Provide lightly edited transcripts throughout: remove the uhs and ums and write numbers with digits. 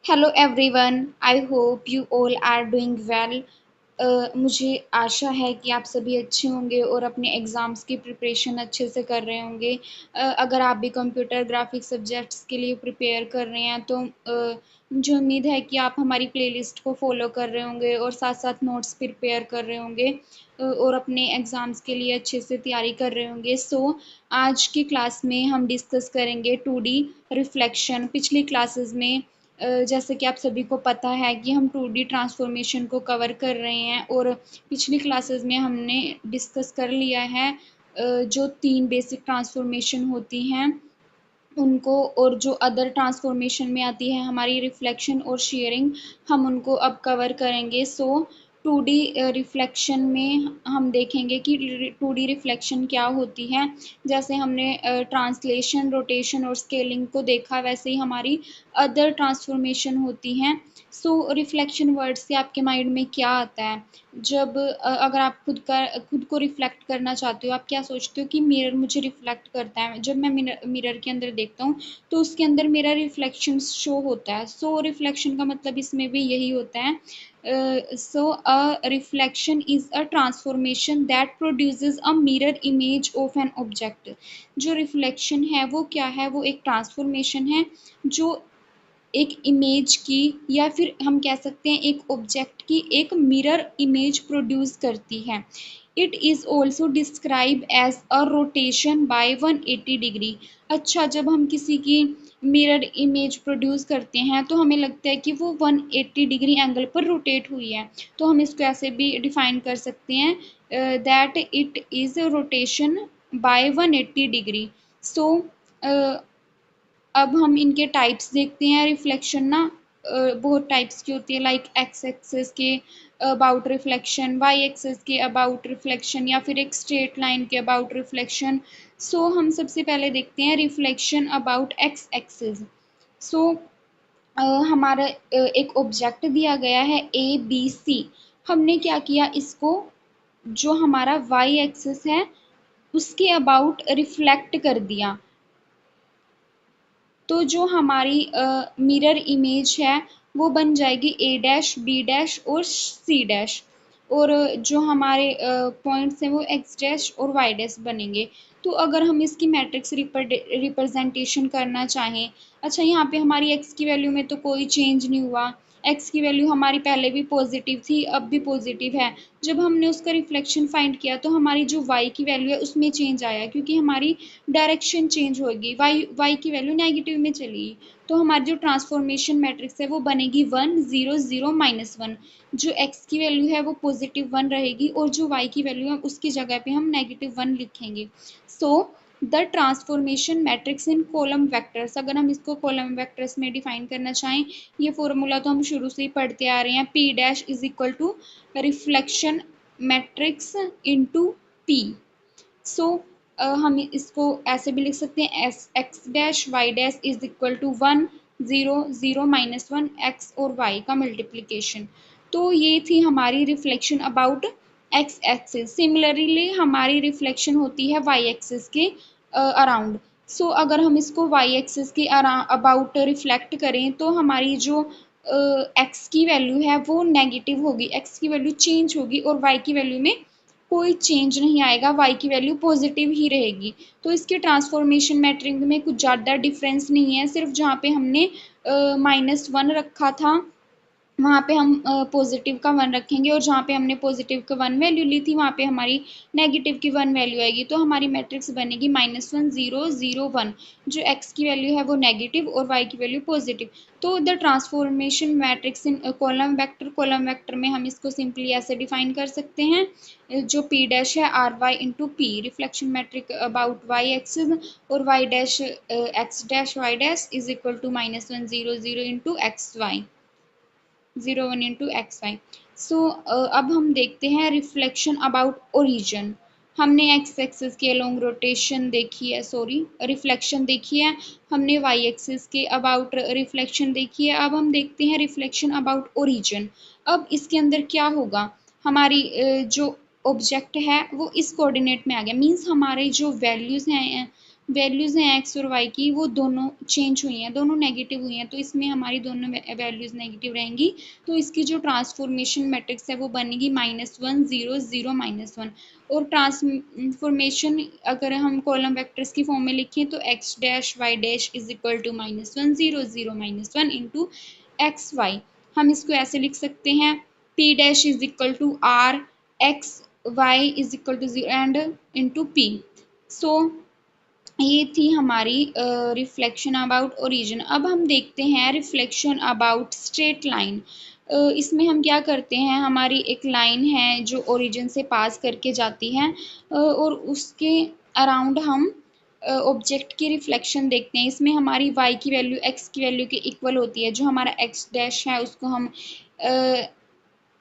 Hello everyone, I hope you all are doing well. मुझे आशा है कि आप सभी अच्छे होंगे और अपने एग्ज़ाम्स की प्रिपरेशन अच्छे से कर रहे होंगे। अगर आप भी कंप्यूटर ग्राफिक्स सब्जेक्ट्स के लिए प्रिपेयर कर रहे हैं तो मुझे उम्मीद है कि आप हमारी प्लेलिस्ट को फॉलो कर रहे होंगे और साथ साथ नोट्स प्रिपेयर कर रहे होंगे और अपने एग्ज़ाम्स के लिए अच्छे से तैयारी कर रहे होंगे। आज की क्लास में हम डिस्कस करेंगे 2D रिफ्लेक्शन। पिछली क्लासेस में जैसे कि आप सभी को पता है कि हम 2D ट्रांसफॉर्मेशन को कवर कर रहे हैं और पिछली क्लासेस में हमने डिस्कस कर लिया है जो 3 बेसिक ट्रांसफॉर्मेशन होती हैं उनको, और जो अदर ट्रांसफॉर्मेशन में आती है हमारी रिफ्लेक्शन और शेयरिंग, हम उनको अब कवर करेंगे। 2D रिफ्लेक्शन में हम देखेंगे कि 2D रिफ्लेक्शन क्या होती है। जैसे हमने ट्रांसलेशन, रोटेशन और स्केलिंग को देखा, वैसे ही हमारी अदर ट्रांसफॉर्मेशन होती हैं। रिफ्लेक्शन वर्ड से आपके माइंड में क्या आता है? जब अगर आप खुद को रिफ्लेक्ट करना चाहते हो, आप क्या सोचते हो कि मिरर मुझे रिफ्लेक्ट करता है। जब मैं मिरर के अंदर देखता हूँ तो उसके अंदर मेरा रिफ्लेक्शन शो होता है। रिफ्लेक्शन का मतलब इसमें भी यही होता है। A reflection is a transformation that produces a mirror image of an object। जो रिफ्लेक्शन है वो क्या है? वो एक ट्रांसफॉर्मेशन है जो एक इमेज की, या फिर हम कह सकते हैं एक ऑब्जेक्ट की एक मिरर इमेज प्रोड्यूस करती है। It is also describe as a rotation by 180 degree. अच्छा, जब हम किसी की मिरर इमेज प्रोड्यूस करते हैं तो हमें लगता है कि वो 180 डिग्री एंगल पर रोटेट हुई है, तो हम इसको ऐसे भी डिफाइन कर सकते हैं that it is rotation by 180 degree. सो अब हम इनके टाइप्स देखते हैं। रिफ्लेक्शन ना बहुत टाइप्स की होती है, लाइक एक्स एक्सिस के अबाउट रिफ्लेक्शन, वाई एक्सिस के अबाउट रिफ्लेक्शन, या फिर एक स्ट्रेट लाइन के अबाउट रिफ्लेक्शन। हम सबसे पहले देखते हैं रिफ्लेक्शन अबाउट एक्स एक्सिस। सो हमारा एक ऑब्जेक्ट दिया गया है ए बी सी। हमने क्या किया, इसको जो हमारा वाई एक्सिस है उसके अबाउट रिफ्लेक्ट कर दिया। तो जो हमारी मिरर इमेज है वो बन जाएगी ए डैश, बी डैश और सी डैश, और जो हमारे पॉइंट्स हैं वो एक्स डैश और वाई डैश बनेंगे। तो अगर हम इसकी मैट्रिक्स रिप्रेजेंटेशन करना चाहें, अच्छा यहाँ पे हमारी एक्स की वैल्यू में तो कोई चेंज नहीं हुआ। एक्स की वैल्यू हमारी पहले भी पॉजिटिव थी, अब भी पॉजिटिव है। जब हमने उसका रिफ्लेक्शन फाइंड किया तो हमारी जो वाई की वैल्यू है उसमें चेंज आया, क्योंकि हमारी डायरेक्शन चेंज होगी, वाई की वैल्यू नेगेटिव में चली। तो हमारी जो ट्रांसफॉर्मेशन मैट्रिक्स है वो बनेगी 1 0 0 -1। जो एक्स की वैल्यू है वो पॉजिटिव 1 रहेगी और जो वाई की वैल्यू है उसकी जगह पे हम -1 लिखेंगे। So the transformation matrix in column vectors, अगर हम इसको कॉलम वेक्टर्स में डिफाइन करना चाहें, ये फॉर्मूला तो हम शुरू से ही पढ़ते आ रहे हैं, P dash is equal to reflection matrix into P. So हम इसको ऐसे भी लिख सकते हैं, S X dash Y dash is equal to 1 0 0 -1 X और वाई का मल्टीप्लीकेशन। तो ये थी हमारी reflection about X axis. Similarly हमारी रिफ्लेक्शन होती है वाई एक्सिस के अराउंड। अगर हम इसको वाई एक्सिस के अबाउट रिफ्लेक्ट करें तो हमारी जो एक्स की वैल्यू है वो नेगेटिव होगी, एक्स की वैल्यू चेंज होगी, और वाई की वैल्यू में कोई चेंज नहीं आएगा, वाई की वैल्यू पॉजिटिव ही रहेगी। तो इसके ट्रांसफॉर्मेशन मैट्रिक्स में कुछ ज़्यादा डिफरेंस नहीं है, सिर्फ जहाँ पे हमने -1 रखा था वहाँ पे हम पॉजिटिव का 1 रखेंगे, और जहाँ पे हमने पॉजिटिव का 1 वैल्यू ली थी वहाँ पे हमारी नेगेटिव की 1 वैल्यू आएगी। तो हमारी मैट्रिक्स बनेगी -1 0 0 1। जो एक्स की वैल्यू है वो नेगेटिव और वाई की वैल्यू पॉजिटिव। तो the transformation matrix in column vector में हम इसको सिंपली ऐसे डिफाइन कर सकते हैं, जो पी डैश है R Y into P, reflection matrix about Y axis, और Y dash X dash Y dash is equal to -1 0 0 into x Y, 0 1 into x Y. अब हम देखते हैं रिफ्लेक्शन अबाउट ओरिजिन। हमने एक्स एक्सिस के along rotation देखी है, sorry reflection देखी है, हमने वाई एक्सिस के अबाउट रिफ्लेक्शन देखी है। अब हम देखते हैं रिफ्लेक्शन अबाउट ओरिजिन। अब इसके अंदर क्या होगा, हमारी जो ऑब्जेक्ट है वो इस कोऑर्डिनेट में आ गया, मीन्स हमारे जो वैल्यूज़ हैं वैल्यूज़ हैं एक्स और वाई की, वो दोनों चेंज हुई हैं, दोनों नेगेटिव हुई हैं, तो इसमें हमारी दोनों वैल्यूज़ नेगेटिव रहेंगी। तो इसकी जो ट्रांसफॉर्मेशन मैट्रिक्स है वो बनेगी -1 0 0 -1। और ट्रांसफॉर्मेशन अगर हम कॉलम वेक्टर्स की फॉर्म में लिखें तो X dash Y dash is equal to -1 0 0 -1 into x Y. हम इसको ऐसे लिख सकते हैं, P dash is equal to R X Y is equal to 0 and into P. So ये थी हमारी रिफ्लेक्शन अबाउट ओरिजिन। अब हम देखते हैं रिफ्लेक्शन अबाउट स्ट्रेट लाइन। इसमें हम क्या करते हैं, हमारी एक लाइन है जो ओरिजिन से पास करके जाती है और उसके अराउंड हम ऑब्जेक्ट की रिफ्लेक्शन देखते हैं। इसमें हमारी y की वैल्यू x की वैल्यू के इक्वल होती है। जो हमारा x डैश है उसको हम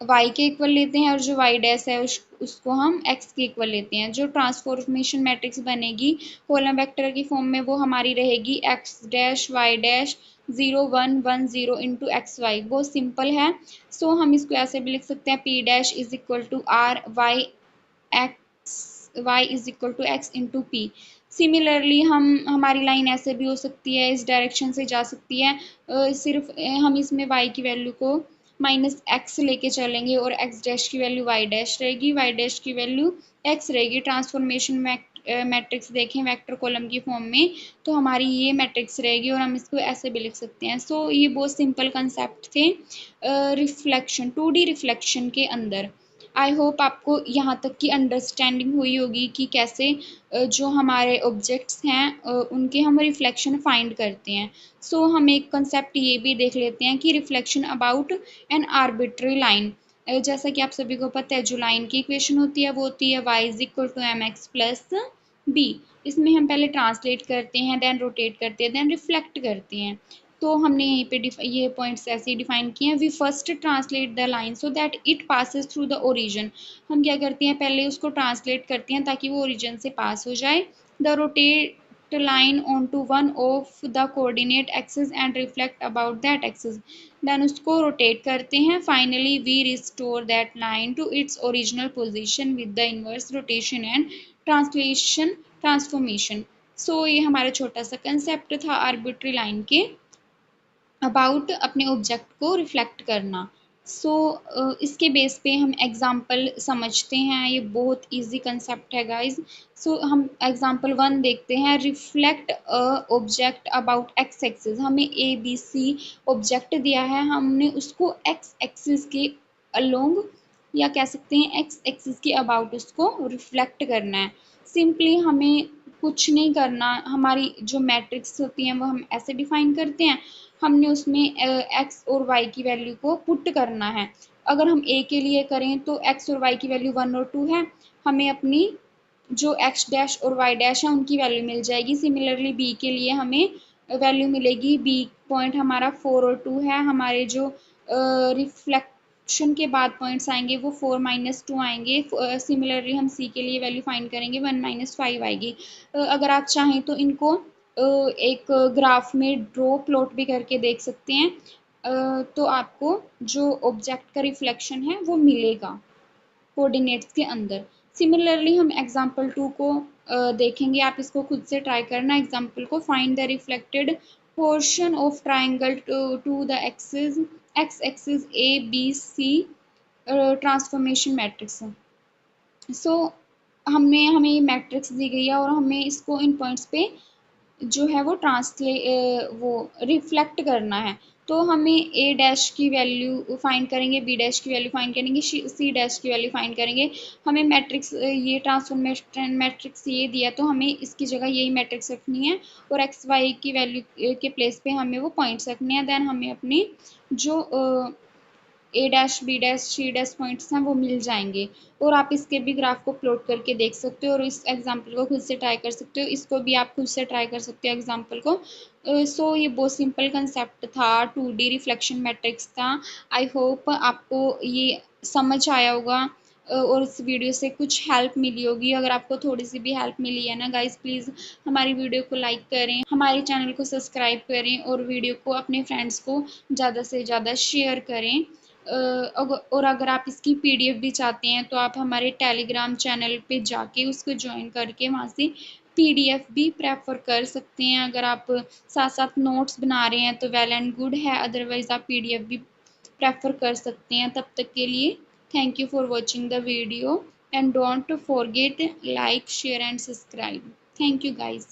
y के इक्वल लेते हैं और जो y डैश है उसको हम x के इक्वल लेते हैं। जो ट्रांसफॉर्मेशन मैट्रिक्स बनेगी कॉलम वेक्टर की फॉर्म में वो हमारी रहेगी x dash y dash 0 1 1 0 into x y. बहुत सिंपल है। सो हम इसको ऐसे भी लिख सकते हैं, p dash is equal to r y x Y is equal to x into p. Similarly हमारी लाइन ऐसे भी हो सकती है, इस डायरेक्शन से जा सकती है। सिर्फ हम इसमें y की वैल्यू को -x लेके चलेंगे और x डैश की वैल्यू y डैश रहेगी, y डैश की वैल्यू x रहेगी। ट्रांसफॉर्मेशन मैट्रिक्स देखें वेक्टर कॉलम की फॉर्म में तो हमारी ये मैट्रिक्स रहेगी और हम इसको ऐसे भी लिख सकते हैं। सो ये बहुत सिंपल कंसेप्ट थे रिफ्लेक्शन 2D रिफ्लेक्शन के अंदर। आई होप आपको यहाँ तक की अंडरस्टैंडिंग हुई होगी कि कैसे जो हमारे ऑब्जेक्ट्स हैं उनके हम रिफ्लेक्शन फाइंड करते हैं। सो हम एक कंसेप्ट ये भी देख लेते हैं कि reflection about an arbitrary line. जैसा कि आप सभी को पता है जो लाइन की इक्वेशन होती है वो होती है y is equal to m x plus b. इसमें हम पहले ट्रांसलेट करते हैं, देन रोटेट करते हैं, देन रिफ्लेक्ट करते हैं। तो हमने यहीं पे ये पॉइंट्स ऐसे डिफाइन किए हैं। We first translate the line so that it passes through the origin. हम क्या करते हैं, पहले उसको ट्रांसलेट करते हैं ताकि वो ओरिजिन से पास हो जाए। The rotate line onto one of the coordinate axis and reflect about that axis, then उसको rotate करते हैं। finally we restore that line to its original position with the inverse rotation and translation transformation। so ये हमारा छोटा सा concept था arbitrary line के about अपने ऑब्जेक्ट को रिफ्लेक्ट करना। सो इसके बेस पे हम एग्जाम्पल समझते हैं। ये बहुत इजी कंसेप्ट है गाइज। सो हम एग्जाम्पल 1 देखते हैं, reflect a object about X axis. हमें ए बी सी ऑब्जेक्ट दिया है, हमने उसको एक्स एक्सिस के अलोंग या कह सकते हैं एक्स एक्सिस के अबाउट उसको रिफ्लेक्ट करना है। सिंपली हमें कुछ नहीं करना, हमारी जो मैट्रिक्स होती हैं वो हम ऐसे डिफाइन करते हैं। हमने उसमें एक्स और वाई की वैल्यू को पुट करना है। अगर हम ए के लिए करें तो एक्स और वाई की वैल्यू 1 और 2 है, हमें अपनी जो एक्स डैश और वाई डैश है उनकी वैल्यू मिल जाएगी। सिमिलरली बी के लिए हमें वैल्यू मिलेगी, बी पॉइंट हमारा 4 और 2 है, हमारे जो रिफ्लेक्शन के बाद पॉइंट्स आएंगे वो 4 -2 आएंगे। सिमिलरली हम सी के लिए वैल्यू फाइंड करेंगे 1 -5 आएगी। अगर आप चाहें तो इनको एक ग्राफ में ड्रॉ प्लॉट भी करके देख सकते हैं, तो आपको जो ऑब्जेक्ट का रिफ्लेक्शन है वो मिलेगा कोऑर्डिनेट्स के अंदर। सिमिलरली हम एग्जांपल 2 को देखेंगे, आप इसको खुद से ट्राई करना एग्जांपल को। Find the reflected portion of triangle to the axis X axis A B C transformation matrix. So हमें ये मैट्रिक्स दी गई है और हमें इसको इन पॉइंट्स पे जो है वो रिफ्लेक्ट करना है। तो हमें ए डैश की वैल्यू फाइंड करेंगे, बी डैश की वैल्यू फाइंड करेंगे, सी डैश की वैल्यू फाइंड करेंगे। हमें मैट्रिक्स ये ट्रांसफॉर्मेशन मैट्रिक्स ये दिया तो हमें इसकी जगह यही मैट्रिक्स रखनी है और एक्स वाई की वैल्यू के प्लेस पे हमें वो पॉइंट्स रखने हैं। देन हमें अपनी जो A dash B dash C dash points हैं वो मिल जाएंगे। और आप इसके भी ग्राफ को प्लॉट करके देख सकते हो और इस एग्जांपल को खुद से ट्राई कर सकते हो, इसको भी आप खुद से ट्राई कर सकते हो एग्जांपल को। सो ये बहुत सिंपल कंसेप्ट था, 2D रिफ्लेक्शन मैट्रिक्स का। आई होप आपको ये समझ आया होगा और इस वीडियो से कुछ हेल्प मिली होगी। अगर आपको थोड़ी सी भी हेल्प मिली है ना गाइज, प्लीज़ हमारी वीडियो को लाइक करें, हमारे चैनल को सब्सक्राइब करें और वीडियो को अपने फ्रेंड्स को ज़्यादा से ज़्यादा शेयर करें। और अगर आप इसकी PDF भी चाहते हैं तो आप हमारे टेलीग्राम चैनल पे जाके उसको ज्वाइन करके वहाँ से PDF भी प्रेफर कर सकते हैं। अगर आप साथ साथ नोट्स बना रहे हैं तो वेल एंड गुड है, अदरवाइज आप PDF भी प्रेफर कर सकते हैं। तब तक के लिए thank you for watching the video and don't forget like share and subscribe. Thank you guys.